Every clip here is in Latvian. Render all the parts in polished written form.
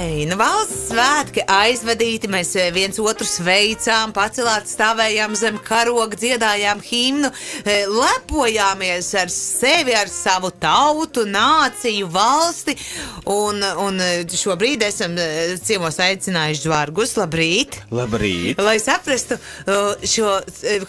Nu, valsts svētki aizvadīti, mēs viens otru sveicām, pacelāt stāvējām zem karoga, dziedājām himnu, lepojāmies ar sevi, ar savu tautu, nāciju, valsti, un šobrīd esam ciemos aicinājuši žvargus. Labrīt! Labrīt! Lai saprastu šo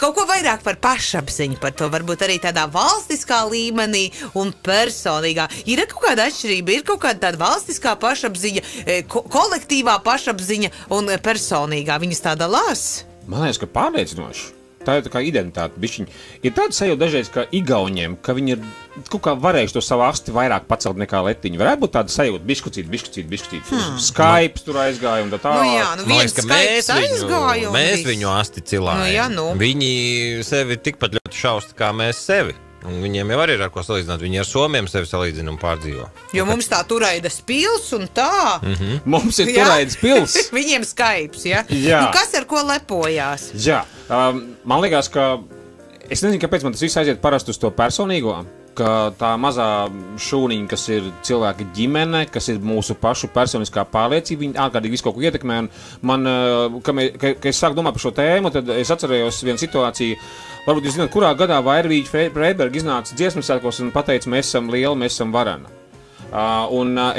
kaut ko vairāk par pašapziņu, par to varbūt arī tādā valstiskā līmenī un personīgā. Ir kaut kāda atšķirība, ir kaut kāda tāda valstiskā pašapziņa, kolektīvā pašapziņa un personīgā. Viņas tā dalās? Man liekas, ka pārliecinoši. Tā ir tā kā identitāte. Bišķiņ. Ir tāda sajūta dažreiz, ka igauņiem, ka viņi ir kaut kā varējuši to savu asti vairāk pacelt nekā letiņu. Varētu būt tāda sajūta, biškucīt. Skype tur aizgāja un tā tālāk. Nu jā, Man liekas, ka mēs viņu asti cilājam. Nu. Viņi sevi tikpat ļoti šausta, kā mēs sevi. Un viņiem jau arī ir ar ko salīdzināt. Viņi ar somiem sevi salīdzina un pārdzīvo. Jo mums tā Turaidas pils un tā. Mums ir Turaidas pils. Viņiem Skypes, ja? Jā. Nu, kas ar ko lepojās? Jā, man liekas, ka es nezinu, kāpēc man tas viss aiziet parasti uz to personīgo, ka tā mazā šūniņa, kas ir cilvēka ģimene, kas ir mūsu pašu personiskā pārliecība, viņi ārkārtīgi visu kaut ko ietekmē. Un man, kad es sāku domāt par šo tēmu, tad es atcerējos vienu situāciju. Varbūt jūs zināt, kurā gadā Vairvīģa Freiberga iznāca dziesmas svētkos un pateica, mēs esam lieli, mēs esam varena.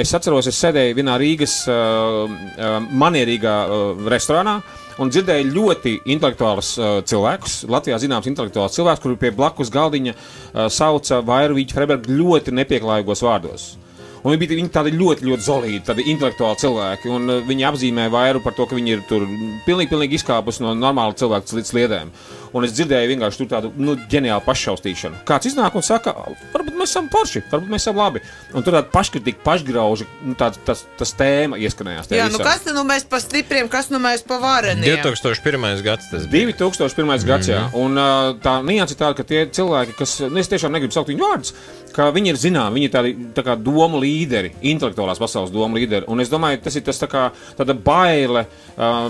Es atceros, es sēdēju vienā Rīgas manierīgā restorānā un dzirdēju ļoti intelektuālus cilvēkus, Latvijā zināms intelektuālus cilvēkus, kuri pie blakus galdiņa sauca Vairvīģa Freiberga ļoti nepieklājīgos vārdos. Un viņi bija tādi ļoti zolīdi, tādi intelektuāli cilvēki, un viņi apzīmē Vairu par to, ka viņi ir tur pilnīgi izkāpus no normāla cilvēka sliedēm. Un es dzirdēju vienkārši tur tādu, ģeniālu paššaustīšanu. Kāds iznāk un saka, varbūt mēs esam forši, varbūt mēs esam labi. Un tur tāda paškritika, pašgrauža, tas tēma ieskanējās. Jā, kas mēs pa stipriem, kas mēs pa vareniem? 2001. gads tas bija. 2001. gads, jā. Un tā nianse ir tāda, ka tie cilvēki, kas, es tiešām negribu saukt viņu vārdus, ka viņi ir zināmi, viņi ir tā kā domu līderi, intelektuālās pasaules domu līderi. Un es domāju, tas ir tas tāda baile.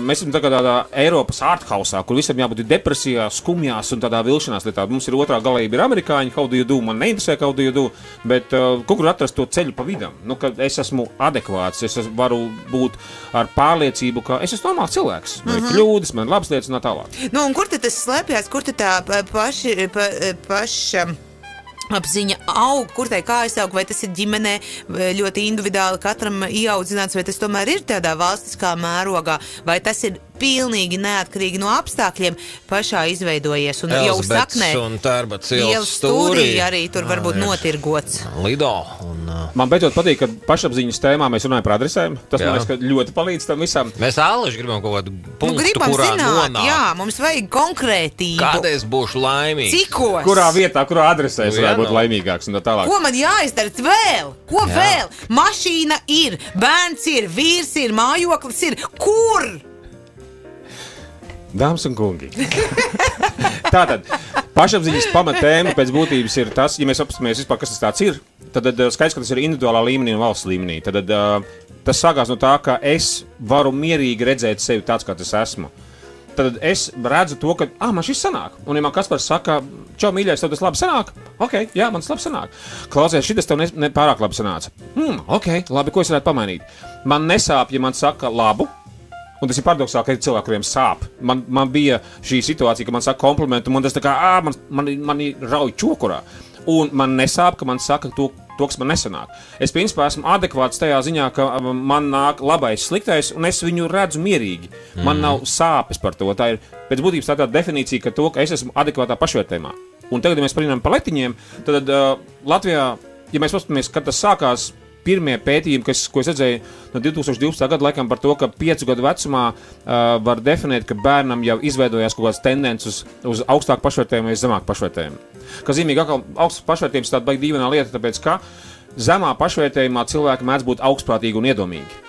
Mēs esam tādā Eiropas arthausā, kur visam jābūt depresijā, skumjās un tādā vilšanās lietā. Mums ir otrā galība ir amerikāņi, how do you do, man neinteresē how do you do, bet kur atrast to ceļu pa vidam? Nu, kad es esmu adekvāts, es varu būt ar pārliecību, ka es esmu normāls cilvēks. Man ir kļūdas, man ir labas lietas un tā tālāk. Nu, un kur tad tas slēpjas, kur tad tā paša apziņa aug, kur tai kā aizsaug, vai tas ir ģimenē ļoti individuāli katram ieaudzināts, vai tas tomēr ir tādā valstiskā mērogā, vai tas ir pilnīgi neatkarīgi no apstākļiem pašā izveidojies un jau saknē. Un Tērbats ielas stūrī arī tur varbūt notirgots. Lido. Man beidzot patīk, ka pašapziņas tēmā mēs runājam par adresēm. Tas, man liekas, ka ļoti palīdz tam visam. Mēs āleši gribam kaut kādu punktu, gribam kurā zināt, nonāk. jā, mums vajag konkrētību. Kāda es būšu laimīgs? Cikos? Kurā vietā, kurā adresē es varētu būt laimīgāks un tā tālāk. Ko man jāizdara vēl? Ko vēl? Mašīna ir, bērns ir, vīrs ir, mājoklis ir. Kur? Dāmas un kungi. Tātad, pašapziņas pamatēma pēc būtības ir tas, ja mēs apskatāmies vispār, kas tas tāds ir, tad skaidrs, ka tas ir individuālā līmenī un valsts līmenī. Tad tas sākās no tā, ka es varu mierīgi redzēt sevi tāds, kā tas esmu. Tad es redzu to, ka, man šis sanāk. Un ja man Kaspars saka, čau, mīļais, tev tas labi sanāk? Ok, jā, man tas labi sanāk. Klausies, šitas tev nepārāk labi sanāca. Ok, labi, ko es varētu pamainīt? Man nesāp, ja man saka labu. Un tas ir paradoxāli, ka ir cilvēki, kuriem sāp. Man bija šī situācija, ka man saka komplimentu, un tas tā kā, man rauj čokurā. Un man nesāp, ka man saka to, kas man nesanāk. Es principā esmu adekvāts tajā ziņā, ka man nāk labais, sliktais, un es viņu redzu mierīgi. Man nav sāpes par to. Tā ir pēc būtības tāda definīcija, ka es esmu adekvātā pašvērtējumā. Un tagad, ja mēs parunājam par letiņiem, tad Latvijā, ja mēs paskatāmies, kad tas sākās, pirmie pētījumi, ko es redzēju no 2012. gada laikam par to, ka 5 gadu vecumā var definēt, ka bērnam jau izveidojās kaut kāds tendences uz augstāku pašvērtējumu vai zemāku pašvērtējumu. Kā zīmīgi, augsts pašvērtējums tāda baigi dīvainā lieta, tāpēc, ka zemā pašvērtējumā cilvēki mēdz būt augstprātīgi un iedomīgi.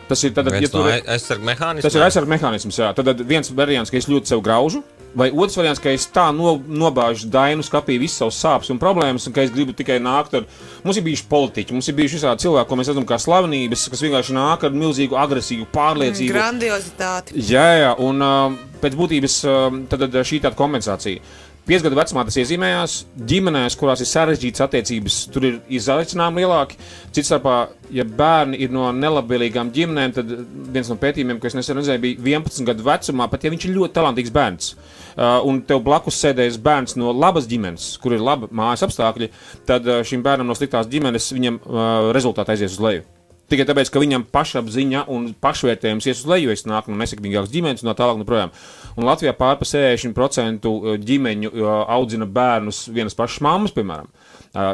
Tas ir aizsarga mehānisms. Tas ir aizsarga mehānisms, jā. Tad viens variants, ka es ļoti sev graužu, vai otrs variants, ka es tā nobāžu dainu skapī visas savas sāpes un problēmas, un ka es gribu tikai nākt ar... Mums ir bijuši politiķi, mums ir bijuši visādi cilvēki, ko mēs redzam kā slavenības, kas vienkārši nāk ar milzīgu agresīvu pārliecību. Grandiozitāti. Jā, un pēc būtības tad šī tāda kompensācija. 5 gadu vecumā tas iezīmējās ģimenēs, kurās ir sarežģītas attiecības, tur ir izaicinājumi lielāki. Cits starpā, ja bērni ir no nelabvēlīgām ģimenēm, tad viens no pētījumiem, ko es nesen redzēju, bija 11 gadu vecumā, pat ja viņš ir ļoti talantīgs bērns. Un tev blakus sēdējis bērns no labas ģimenes, kur ir laba mājas apstākļi, tad šim bērnam no sliktās ģimenes viņam rezultāti aizies uz leju. Tikai tāpēc, ka viņam pašapziņa un pašvērtējums ies uz leju, es nāku no nesakmīgākas ģimenes un tā tālāk projām. Un Latvijā pār pa 60% ģimeņu audzina bērnus vienas pašas mammas, piemēram,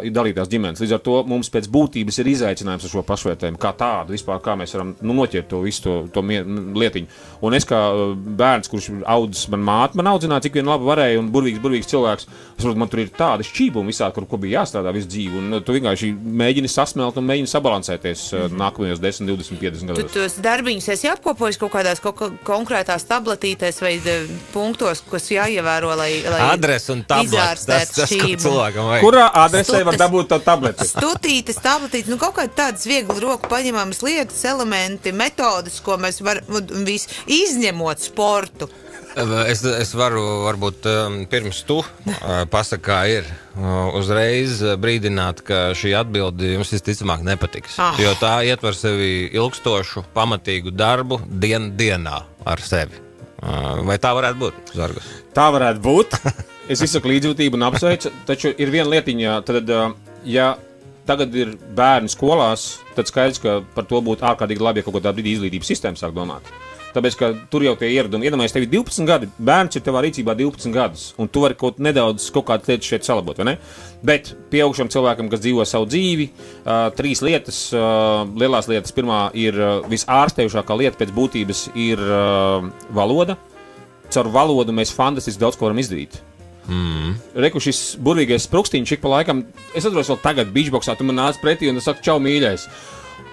ir dalītās ģimenes. Līdz ar to mums pēc būtības ir izaicinājums ar šo pašvērtējumu, kā tādu vispār, kā mēs varam noķert to visu to lietiņu. Un es kā bērns, kurš audzis, māte man audzināja, cik vien labi varēja, un burvīgs cilvēks, es saprotu, man tur ir tāda šķībuma visādi, ko bija jāstrādā visu dzīvi, un tu vienkārši mēģini sasmelt un mēģini sabalansēties nākamajos 10, 20, 50 gados. Tu tos darbiņus esi apkopojis kaut kādās konkrētās tabletītēs vai punktos, kas jāievēro, lai adrese un tablets, tas ko cilvēkam vajag. Kurā adresē var dabūt to tableti? Stutītes, tabletītes, nu kaut kādi tādas viegli roku paņemamas lietas, elementi, metodas, ko mēs varam izņemot sportu. Es varu, varbūt, pirms tu pasaka, kā ir, uzreiz brīdināt, ka šī atbilde jums visticamāk nepatiks. Jo tā ietver sevi ilgstošu, pamatīgu darbu dienā ar sevi. Vai tā varētu būt, Zargus? Tā varētu būt. Es izsaku līdzjūtību un apsveicu, taču ir viena lietiņa, tad, ja tagad ir bērni skolās, tad skaidrs, ka par to būtu ārkārtīgi labi, ja kaut kādā brīdī izglītības sistēma sāk domāt. Tāpēc, ka tur jau tie ieradumi, iedomājies, tev ir 12 gadi, bērns ir tevā rīcībā 12 gadus, un tu vari kaut kādas lietas šeit salabot, vai ne? Bet pieaugušam cilvēkam, kas dzīvo savu dzīvi, 3 lietas, lielās lietas, pirmā ir visārstējušākā lieta pēc būtības ir valoda. Caur valodu mēs fantastiski daudz ko varam izdarīt. Reku šis burvīgais sprukstiņš ik pa laikam, es atceros vēl tagad beachboxā, tu man nāc pretī un es saku, čau mīļais.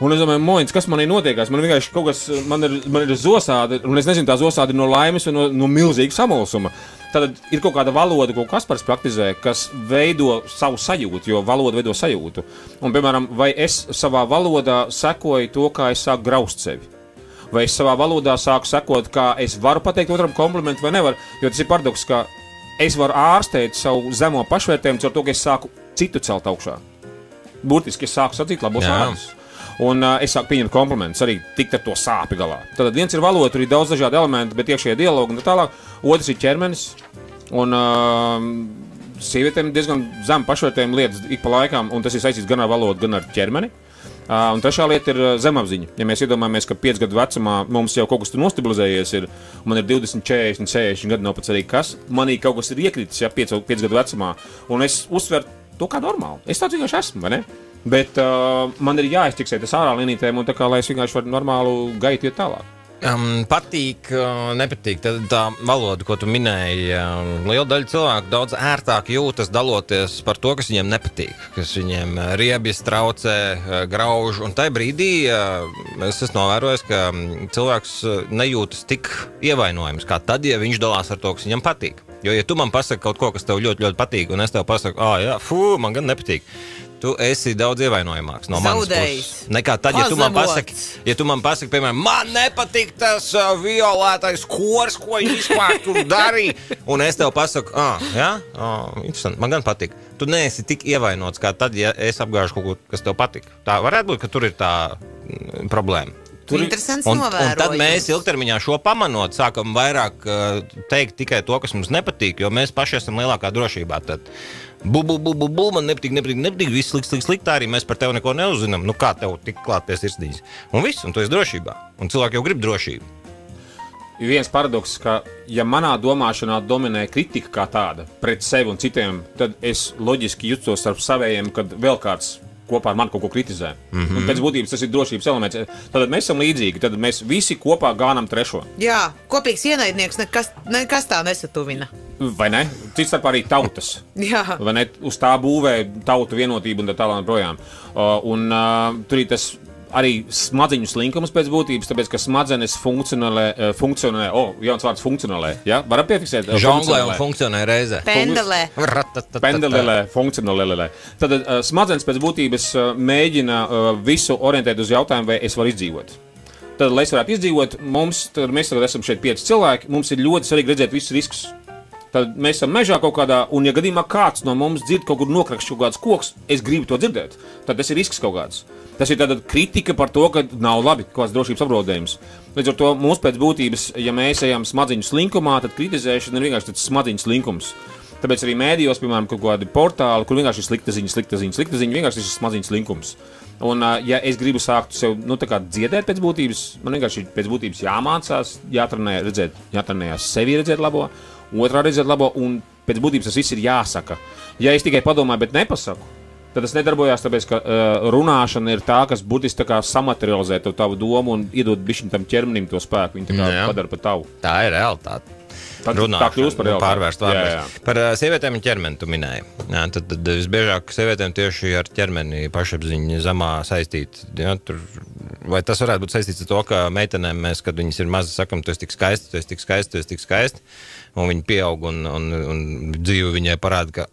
Un es domāju, Moins, kas manī notiekās? Man vienkārši kaut kas, man ir zosāde, un es nezinu, tā zosāde ir no laimes vai no milzīga samulsuma. Tad ir kaut kāda valoda, ko Kaspars praktizē, kas veido savu sajūtu, jo valoda veido sajūtu. Un, piemēram, vai es savā valodā sekoju to, kā es sāku graust sevi? Vai es savā valodā sāku sekot, kā es varu pateikt otram komplimentu vai nevaru? Jo tas ir paradoks, ka es varu ārstēt savu zemo pašvērtējumu caur to, ka es sāku citu celt augšā. Burtiski es sāku sacīt labos vārdus. Un es sāku pieņemt komplimentus, arī tikt ar to sāpi galā. Tad viens ir valoda, tur ir daudz dažādu elementu, bet iekšējie dialogi un tā tālāk. Otrs ir ķermenis. Un sievietēm diezgan zem pašvērtējuma lietas ik pa laikām, un tas ir saistīts gan ar valodu, gan ar ķermeni. Un trešā lieta ir zemapziņa. Ja mēs iedomājamies, ka 5 gadu vecumā mums jau kaut kas tur nostabilizējies, man ir 20, 40, 60 gadi, nav pats arī kas, manī kaut kas ir iekritis, ja 5 gadu vecumā, un es uzsveru to kā normāli. Es tāds vienkārši esmu, vai ne? Bet man ir jāizķiksē tas ārā linītēm, un tā kā, lai es vienkārši varu normālu gaitu iet tālāk. Patīk, nepatīk. Tā valoda, ko tu minēji, liela daļa cilvēku daudz ērtāk jūtas daloties par to, kas viņiem nepatīk, kas viņiem riebjas, traucē, grauž. Un tajā brīdī es esmu novērojis, ka cilvēks nejūtas tik ievainojams, kā tad, ja viņš dalās ar to, kas viņam patīk. Jo, ja tu man pasaki kaut ko, kas tev ļoti, ļoti patīk, un es tev pasaku, jā, man gan nepatīk, tu esi daudz ievainojamāks no manas puses. Nekā tad, ja tu man pasaki, piemēram, man nepatīk tas violētais kors, ko viņš vispār tur darīja, un es tev pasaku, interesanti, man gan patīk. Tu neesi tik ievainots, kā tad, ja es apgāžu kaut ko, kas tev patīk. Tā varētu būt, ka tur ir tā problēma. Interesants novērojums. Un tad mēs ilgtermiņā šo pamanot, sākam vairāk teikt tikai to, kas mums nepatīk, jo mēs paši esam lielākā drošībā. Tad man nepatīk, viss slikt, arī mēs par tevi neko neuzinām. Nu kā tev tik klāt pie sirsnīs? Un viss, un tu esi drošībā. Un cilvēki jau grib drošību. Ir viens paradoks, ka ja manā domāšanā dominē kritika kā tāda pret sevi un citiem, tad es loģiski jutos starp savējiem, kad vēl kāds kopā ar mani kaut ko kritizē. Un pēc būtības tas ir drošības elements. Tad mēs esam līdzīgi, tad mēs visi kopā gānam trešo. Jā, kopīgs ienaidnieks nekas tā nesatuvina. Vai ne? Cits starp arī tautas. Jā. Vai ne? Uz tā būvē tautu vienotību un tā tālāk projām. Tur ir tas arī smadziņu slinkums pēc būtības, tāpēc, ka smadzenes funkcionē, jauns vārds funkcionē, ja? Varam piefiksēt? Žonglē un funkcionē reizē. Pendelē, funkcionē. Tad smadzenes pēc būtības mēģina visu orientēt uz jautājumu, vai es varu izdzīvot. Tad, lai es varētu izdzīvot, mēs tagad esam šeit 5 cilvēki, mums ir ļoti svarīgi redzēt visus riskus. Tad mēs esam mežā kaut kādā, un ja gadījumā kāds no mums dzird kaut kur nokrakšķi kaut kāds koks, es gribu to dzirdēt. Tad tas ir risks kaut kāds. Tas ir tāda kritika par to, ka nav labi kaut kāds drošības apdraudējums. Līdz ar to mums pēc būtības, ja mēs ejam smadziņu slinkumā, tad kritizēšana ir vienkārši tāds smadziņu slinkums. Tāpēc arī mēdījos, piemēram, kaut kādi portāli, kur vienkārši ir slikta ziņa, vienkārši ir smadziņu slinkums. Un, ja es gribu sākt sev, tā kā dziedēt pēc būtības, man vienkārši pēc būtības jāmācās, jātrenējās sevi redzēt labo, otrā redzēt labo, un pēc būtības tas viss ir jāsaka. Ja es tikai padomāju, bet nepasaku, tad tas nedarbojās, tāpēc, ka runāšana ir tā, kas burtiski tā kā samaterializē to tavu domu un iedod bišķiņ tam ķermenim to spēku, viņi tā kā padara par tavu. Tā ir realitāte. Tā kļūst par realitāti. Pārvērst. Par sievietēm un ķermeni tu minēji. Jā, tad visbiežāk sievietēm tieši ar ķermeni pašapziņa zemā saistīta. Jā, vai tas varētu būt saistīts ar to, ka meitenēm mēs, kad viņas ir mazas, sakam, tu esi tik skaisti, tu esi tik skaisti, tu esi tik skaisti, un viņi pieaug un dzīve viņai parāda, ka...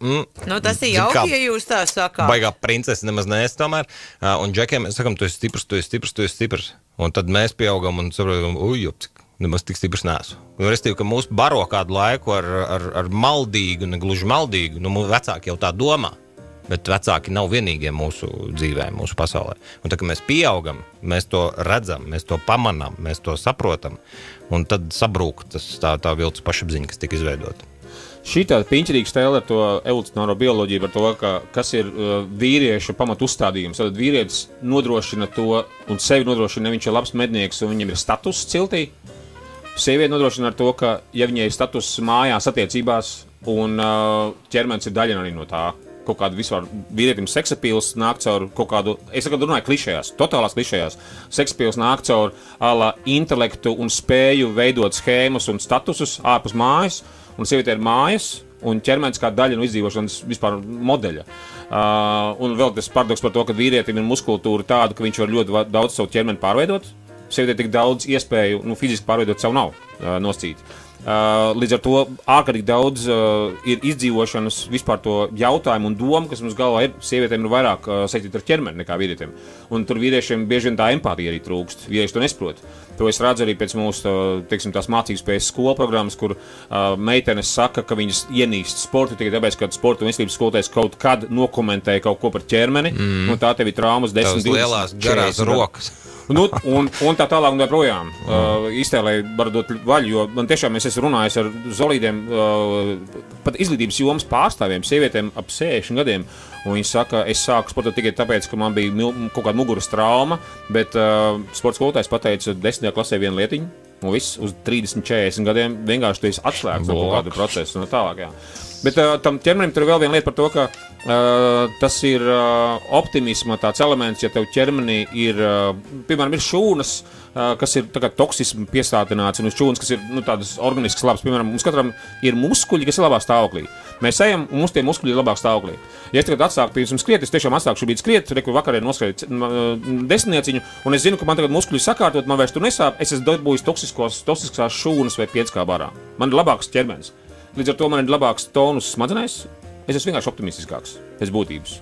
tas ir jauki, ja jūs tā sakāt. Baigā princese nemaz neesi tomēr. Un džekiem mēs sakam, tu esi stiprs, tu esi stiprs, tu esi stiprs. Un tad mēs pieaugam un saprotam, nemaz tik stiprs neesmu. Restīvi, ka mūs baro kādu laiku ar maldīgu, negluži maldīgu, mūsu vecāki jau tā domā, bet vecāki nav vienīgie mūsu dzīvē, mūsu pasaulē. Un tā, ka mēs pieaugam, mēs to redzam, mēs to pamanām, mēs to saprotam, un tad sabrūk tā viltus pašapziņa, kas tika izveidota. Šī tāda piņķirīga stēle ar to evolucionāro bioloģiju par to, kas ir vīrieša pamat uzstādījums. Tad vīrietis nodrošina to un sevi nodrošina, ja viņš ir labs mednieks un viņam ir status ciltī. Sieviete nodrošina ar to, ka, ja viņai ir status mājās, attiecībās, un ķermenis ir daļa arī no tā, kaut kāda vispār vīrietim seksapīls nāk caur kaut kādu, es runāju klišejās, totālās klišejās, seksapīls nāk caur intelektu un spēju veidot schēmas un statusus ārpus mājas, un sieviete ir mājas, un ķermenis kā daļa no izdzīvošanas vispār modeļa. Un vēl tas paradoks par to, ka vīrietim ir muskultūra tāda, ka viņš var ļoti daudz savu ķermeni pārveidot. Sievietē tik daudz iespēju fiziski pārveidot savu nav noscīt. Līdz ar to ārkārtīgi daudz ir izdzīvošanas vispār to jautājumu un domu, kas mums galvā ir. Sievietēm ir vairāk saistīta ar ķermeni nekā vīrietiem. Un tur vīriešiem bieži vien tā empātija arī trūkst. Vīrieši to nesprot. To es redzu arī pēc mūsu, teiksim, tās mācības spējas skolu programmas, kur meitenes saka, ka viņas ienīst sportu tikai tāpēc, ka sporta un veselības skolotājs kaut kad nokomentēja kaut ko par ķermeni, un tā tev ir traumas 10, 20, lielās garās rokas. Un tā tālāk un tā projām. Iztēlēji var dot vaļu, jo man tiešām es esmu runājis ar zolīdiem, pat izglītības jomas pārstāvjiem, sievietēm ap 60 gadiem, un viņi saka, es sāku sportot tikai tāpēc, ka man bija kaut kāda muguras trauma, bet sporta skolotājs pateica 10. klasē vienu lietiņu, un viss uz 30, 40 gadiem vienkārši tu esi atslēgts no kaut kādu procesu un tālāk, jā. Bet tam ķermenim tur ir vēl viena lieta par to, ka tas ir optimisma tāds elements, ja tev ķermenī ir, piemēram, ir šūnas, kas ir tā kā toksismu piesātināts, un šūnas, kas ir tādas organiskas labas. Piemēram, mums katram ir muskuļi, kas ir labā stāvoklī. Mēs ejam, un mums tie muskuļi ir labā stāvoklī. Ja es tagad atsāku pirms skriet, es tiešām atsāku šobrīd skriet, rekur vakarē noskrēju desmitnieciņu, un es zinu, ka man tagad muskuļi sakārtot, man vairs tur nesāp, es esmu dabūjis toksiskās šūnas vai pienskābā ārā. Man ir labāks ķermenis. Līdz ar to man ir labāks tonus smadzenēs, es esmu vienkārši optimistiskāks pēc būtības.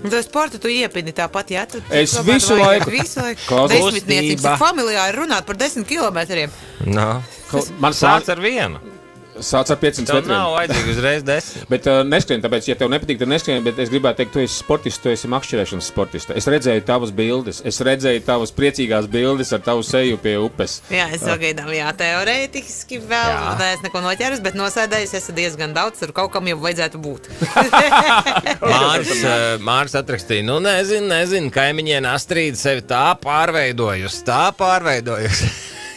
Un to sportu tu iepini tāpat, jā? Es visu laiku. Desmitniecības ir familiāri runāt par 10 kilometriem. Man sāc ar vienu. Sāc ar 500 metriem. Tev nav vajadzīgi uzreiz 10. Bet neskrien, tāpēc, ja tev nepatīk, tad neskrien, bet es gribētu teikt, tu esi sportists, tu esi makšķerēšanas sportists. Es redzēju tavas bildes, es redzēju tavas priecīgās bildes ar tavu seju pie upes. Jā, es sagaidām, teorētiski vēl, es neko noķeras, bet nosēdējis esi diezgan daudz, tur kaut kam jau vajadzētu būt. Māris atrakstīja, nezinu, kaimiņiene Astrīda sevi tā pārveidojusi.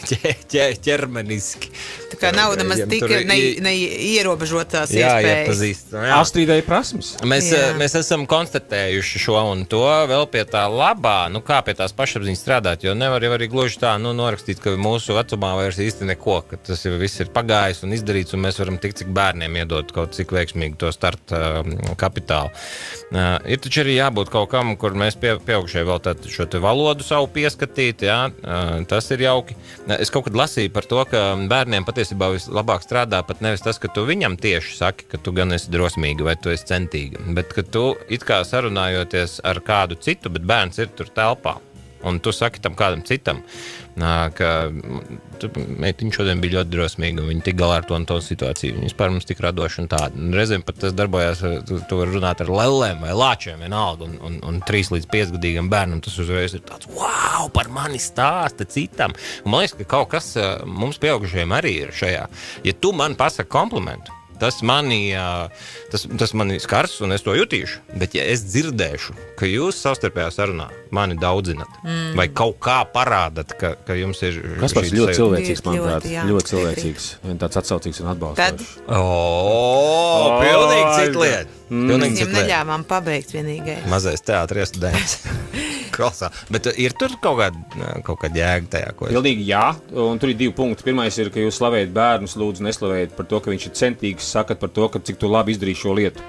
Ķermeniski. Tā kā nav nemaz tik neierobežotās iespējas. Astrīdai prasmes. Mēs esam konstatējuši šo un to vēl pie tā labā, kā pie tās pašapziņas strādāt, jo nevar jau arī gluži tā norakstīt, ka mūsu vecumā vairs īsti neko, ka tas viss ir pagājis un izdarīts, un mēs varam tik cik bērniem iedot kaut cik veiksmīgi to starta kapitālu. Ir taču arī jābūt kaut kam, kur mēs pieaugšie vēl šo te valodu savu pieskatīt, jā, tas ir jauki. Es kaut kad lasīju par to, ka bērniem patiesībā vislabāk strādā pat nevis tas, ka tu viņam tieši saki, ka tu gan esi drosmīga vai tu esi centīga, bet ka tu it kā sarunājoties ar kādu citu, bet bērns ir tur telpā. un tu saki tam kādam citam, ka meitiņa šodien bija ļoti drosmīga, un viņa tik galā ar to un to situāciju. Viņa vispār mums tik radoši un tāda. Reizēm pat tas darbojās, tu vari runāt ar lellēm vai lāčiem vienalga, un 3 līdz 5 gadīgam bērnam tas uzreiz ir tāds, wow, par mani stāsta citam. Un man liekas, ka kaut kas mums pieaugušajiem arī ir šajā. Ja tu man pasaki komplimentu, tas mani skars, un es to jutīšu. Bet ja es dzirdēšu, ka jūs savstarpējā sarunā mani daudzinat, vai kaut kā parādat, ka jums ir... Kaspars ļoti cilvēcīgs, manuprāt. Ļoti cilvēcīgs. Tāds atsaucīgs un atbalstošs. Pilnīgi cita lieta. Viņam neļāvām pabeigt vienīgai. Mazais teātri iestudējums. Klausā. Bet ir tur kaut kāda jēga tajā, ko es... Pilnīgi jā, un tur ir 2 punkti. Pirmais ir, ka jūs slavējat bērnus, lūdzu neslavējat par to, ka viņš ir centīgs, sakat par to, ka cik tu labi izdarīji šo lietu.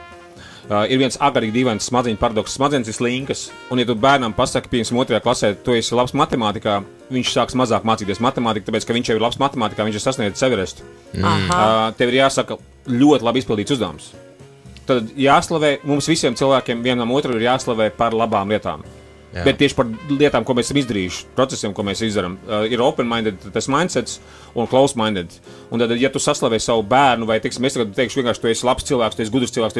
Ir viens agarīgi dīvains smadzeņu paradoks. Smadzenes ir slinkas, un ja tu bērnam pasaki, piemēram, 2. klasē, tu esi labs matemātikā, viņš sāks mazāk mācīties matemātiku, tāpēc, ka viņš jau ir labs matemātikā, viņš ir sasniedzis Everestu. Tev ir jāsaka ļoti labi izpildīts uzdevums. Tad jāslavē, mums visiem cilvēkiem vienam otru ir jāslavē par labām lietām. Jā. Bet tieši par lietām, ko mēs esam izdarījuši, procesiem, ko mēs izdarām, ir open-minded, tas mindsets un close-minded. Un tad, ja tu saslavē savu bērnu, vai, teiksim, es tagad teikšu vienkārši, tu esi labs cilvēks, tu esi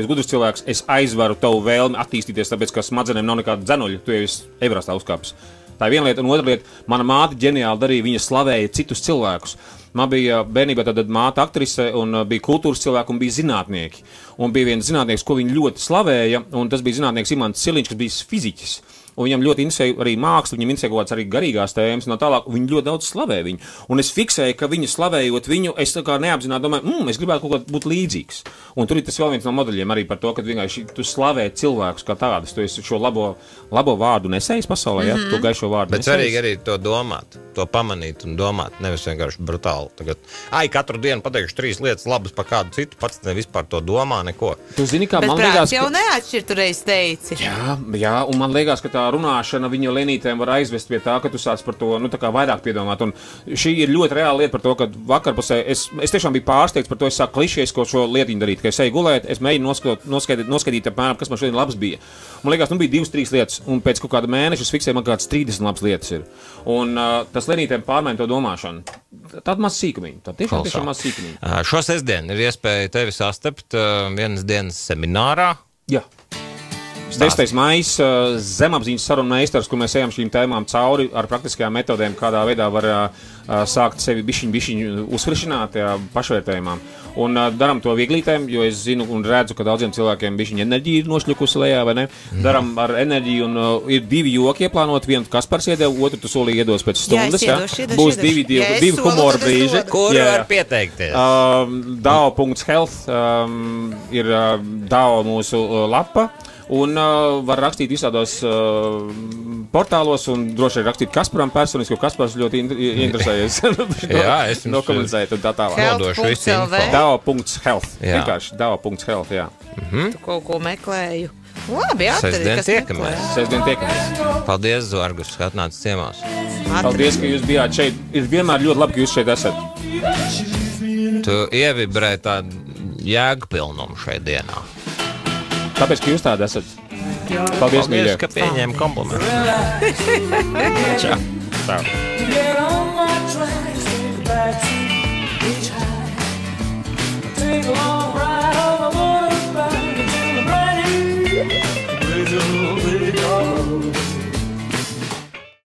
gudrs cilvēks, es aizvaru tavu vēlmi attīstīties, tāpēc, ka smadzenēm nav nekāda dzenuļa, tu jau esi Everestā uzkāpis. Tā ir viena lieta, un otra lieta, mana māte ģeniāli darīja, viņa slavēja citus cilvēkus. Man bija bērnībā tad māte aktrise, un bija kultūras cilvēki, un bija zinātnieki. Un bija viens zinātnieks, ko viņi ļoti slavēja, un tas bija zinātnieks Imants Siliņš, kas bija fiziķis. Un viņam ļoti interesēja arī māksla, viņam interesēja kaut kāds arī garīgās tēmas, no tālāk, un viņi ļoti daudz slavē viņu. Un es fiksēju, ka viņu slavējot viņu, es tā kā neapzināti domāju, es gribētu kaut kā būt līdzīgs. Un tur ir tas vēl viens no modeļiem arī par to, ka vienkārši tu slavē cilvēkus kā tādus, tu esi šo labo vārdu nesējis pasaulē, ja, to gaišo vārdu nesējis. Bet svarīgi arī to domāt, to pamanīt un domāt, nevis vienkārši brutāli. Tagad, katru dienu pateikšu 3 lietas labas par kādu citu, pats ne vispār to domā, neko. Tu zini, kā bet man liekas, jau neatšķir tu reiz teici. Jā, un man liekas, ka tā runāšana viņa lenītēm var aizvest pie tā, ka tu sāc par to, tā kā vairāk piedomāt. Un šī ir ļoti reāla lieta par to, ka vakarpusē es tiešām biju pārsteigts par to, es sāku klišejas, ko šo lietiņu darīt, ka es eju gulēt, es mēģinu noskaidīt apmēram, kas man šodien labs bija. Man liekas, bija 2-3 lietas, un pēc kaut kāda mēneša es fiksēju, man kāds 30 labas lietas ir. Un tas lenītēm pārmēr to domāšanu. Tāda maz sīkumiņa, tā tiešām maz sīkumiņa. Šo sestdienu ir iespēja tevi sastapt vienas dienas seminārā. Jā. 10. maijs zemapziņas sarunu meistars, kur mēs ejam šīm tēmām cauri ar praktiskajām metodēm, kādā veidā var sākt sevi bišķiņu uzfrišināt pašvērtējumām. Un daram to vieglītēm, jo es zinu un redzu, ka daudziem cilvēkiem bišķiņa enerģija ir nošļukusi lejā, vai ne? Daram ar enerģiju un ir 2 joki ieplānot, vienu Kaspars iedeva, otru tu solī iedos pēc stundas. Būs 2 humora brīži. Kur var pieteikties? Dao.health ir Dao mūsu lapa. Un var rakstīt visādos portālos, un droši vien rakstīt Kasparam personiski, jo Kaspars ļoti interesējies. Jā, es nokomunicēt un tā tālāk. Nodošu visu info. Dao.health. Vienkārši Dao.health, jā. Tu kaut ko meklēju. Labi, Sestdien tiekamies. Paldies, Zorgus, ka atnācis ciemās. Paldies, ka jūs bijāt šeit. Ir vienmēr ļoti labi, ka jūs šeit esat. Tu ievibrē tādu jēgpilnumu šeit dienā. Tāpēc, ka jūs tādi esat. Paldies, mīļie. Ka pieņēma komplimentu. Čau.